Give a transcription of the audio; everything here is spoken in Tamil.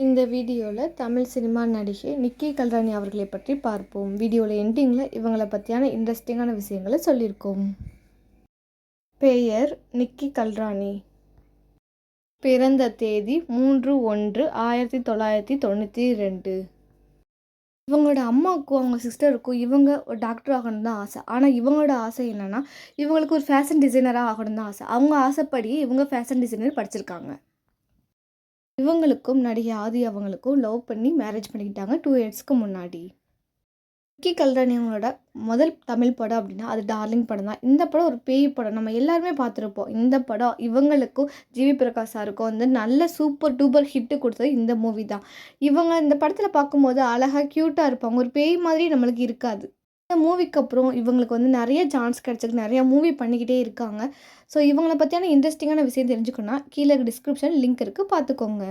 இந்த வீடியோவில் தமிழ் சினிமா நடிகை நிக்கி கல்ராணி அவர்களை பற்றி பார்ப்போம். வீடியோவில் எண்டிங்கில் இவங்களை பற்றியான இன்ட்ரெஸ்டிங்கான விஷயங்களை சொல்லியிருக்கோம். பெயர் நிக்கி கல்ராணி. பிறந்த தேதி 3/1/1992. இவங்களோட அம்மாவுக்கும் அவங்க சிஸ்டருக்கும் இவங்க ஒரு டாக்டர் ஆகணும் தான் ஆசை. ஆனால் இவங்களோட ஆசை என்னென்னா, இவங்களுக்கு ஒரு ஃபேஷன் டிசைனராக ஆகணும் தான் ஆசை. அவங்க ஆசைப்படி இவங்க ஃபேஷன் டிசைனர் படிச்சிருக்காங்க. இவங்களுக்கும் நடிகை ஆதி அவங்களுக்கும் லவ் பண்ணி மேரேஜ் பண்ணிக்கிட்டாங்க 2 இயர்ஸ்க்கு முன்னாடி. நிக்கி கல்ராணி அவங்களோட முதல் தமிழ் படம் அப்படின்னா அது டார்லிங் படம் தான். இந்த படம் ஒரு பேய் படம், நம்ம எல்லாருமே பார்த்துருப்போம். இந்த படம் இவங்களுக்கும் ஜிவி பிரகாஷ் சாருக்கும் வந்து நல்ல சூப்பர் டூப்பர் ஹிட்டு கொடுத்தது இந்த மூவி தான். இவங்க இந்த படத்தில் பார்க்கும்போது அழகாக க்யூட்டாக இருப்பாங்க. ஒரு பேய் மாதிரி நம்மளுக்கு இருக்காது. இந்த மூவிக்கு அப்புறம் இவங்களுக்கு வந்து நிறைய சான்ஸ் கிடச்சிருக்கு, நிறையா மூவி பண்ணிக்கிட்டே இருக்காங்க. ஸோ இவங்கள பற்றியான இன்ட்ரெஸ்டிங்கான விஷயம் தெரிஞ்சுக்கணுன்னா கீழே டிஸ்கிரிப்ஷன் லிங்க் இருக்குது, பார்த்துக்கோங்க.